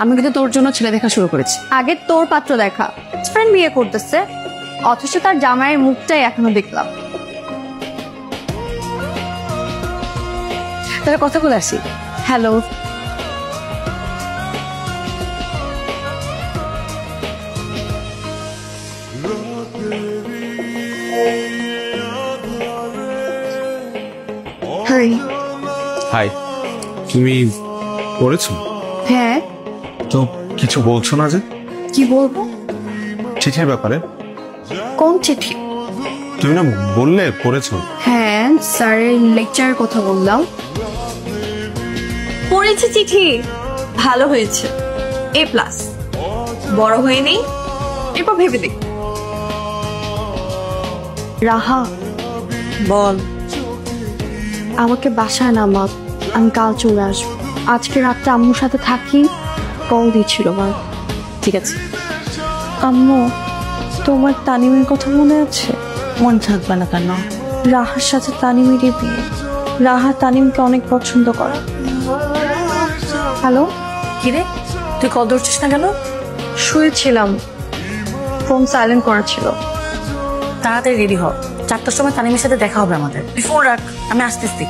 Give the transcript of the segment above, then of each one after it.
আমি কিন্তু তোর জন্য ছেলে দেখা শুরু করেছি। আগে তোর পাত্র দেখা, ফ্রেন্ড বিয়ে করতেছে, অথচ তার জামাইয়ের মুখটাই এখনো দেখলাম। তাহলে কথা বলে আসি। Hello, high. হাই, তুমি পড়েছো? হ্যাঁ, তো কিছু বলছো না যে? কি বলবো? চিঠির ব্যাপারে। কোন চিঠি? তুমি না বললে পড়েছো। হ্যাঁ, স্যারের লেকচারের কথা বললাম। পড়েছি চিঠি, ভালো হয়েছে, A+। বড় হয়ে নেই, এরপর ভেবে দেখ। রাহা, বল। আমাকে বাসায় নামা, আমি কাল চলে আসবো। আজকে রাতটা আম্মুর সাথে থাকি, কল দিয়েছিল মা। ঠিক আছে। আম্মু, তোমার তানিমের কথা মনে আছে? মন থাকবে না কেন? রাহার সাথে তানিমেরই বিয়ে। রাহা তানিমকে অনেক পছন্দ করে। হ্যালো, কিরে, তুই কল ধরছিস না কেন? শুয়েছিলাম, ফোন সাইলেন্ট করা ছিল। তাড়াতাড়ি রেডি হ, 4টার সময় তানিমের সাথে দেখা হবে আমাদের। তুই ফোন রাখ, আমি আসতেছি।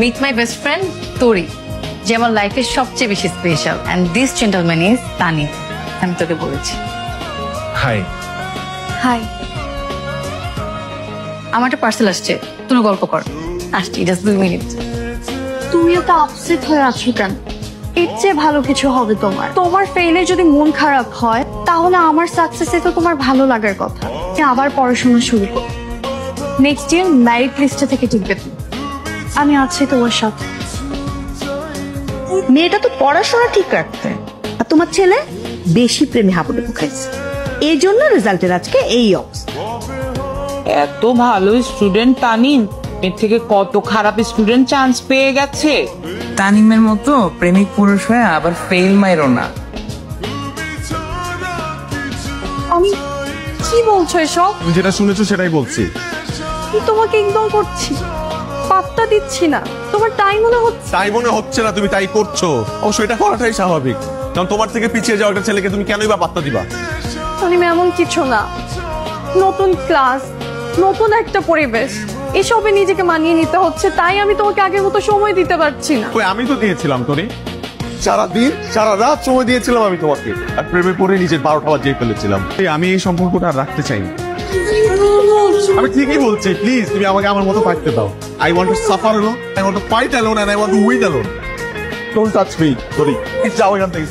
মিট মাই বেস্ট ফ্রেন্ড তোরি, যে আমার লাইফের সবচেয়ে বেশি special, and this gentleman is Tanim. আমি তোকে বলেছি। হাই। হাই। আমার একটা পার্সেল আসছে, তুমি গল্প কর। আসছি, জাস্ট 2 মিনিট। তুমি এত আপসেট হয়ে আছো কেন? এর চেয়ে ভালো কিছু হবে তোমার। তোমার ফেইলে যদি মন খারাপ হয়, তাহলে আমার সাকসেসে তো তোমার ভালো লাগার কথা। আবার পড়াশোনা শুরু করো, নেক্সট ইয়ার মেরিট লিস্টে থেকে টিকবে তুমি। আমি আছি তোমার সাথে। মেয়েটা তো পড়াশোনা ঠিক রাখতে, আর তোমার ছেলে বেশি প্রেমে হাবুডুবু খাইছে, এই জন্য রেজাল্টের আজকে এই অবস্থা। এত ভালো স্টুডেন্ট তানিম, এর থেকে কত খারাপ স্টুডেন্ট চান্স পেয়ে গেছে। তানিমের মতো প্রেমিক পুরুষ হয়ে আবার ফেল মাইরো না। আমি কি বলছো এসব? তুমি যেটা শুনেছো সেটাই বলছি। আমি তোমাকে একদম করছি, পাত্তা দিচ্ছি না। তোমার টাইম মনে হচ্ছে। তাই মনে হচ্ছে না, তুমি তাই করছো। অবশ্য এটা করাটাই স্বাভাবিক, কারণ তোমার থেকে পিছিয়ে যাওয়া একটা ছেলেকে তুমি কেনই বা পাত্তা দিবা? আমি এমন কিছু না, নতুন ক্লাস, নতুন একটা পরিবেশ, এসবে নিজেকে মানিয়ে নিতে হচ্ছে। তাই আমি তোমাকে আগের মতো সময় দিতে পারছি না। ওই আমি তো দিয়েছিলাম তোরে, সারাদিন সারা রাত সময় দিয়েছিলাম আমি তোমাকে, আর প্রেমে পড়ে নিজের 12টা বাজিয়ে ফেলেছিলাম। আমি এই সম্পর্কটা আর রাখতে চাই না। আমি ঠিকই বলছি, প্লিজ তুমি আমাকে আমার মতো থাকতে দাও। I want to suffer alone, I want to fight alone, and I want to win alone. Don't touch me, sorry, যাও এখান থেকে।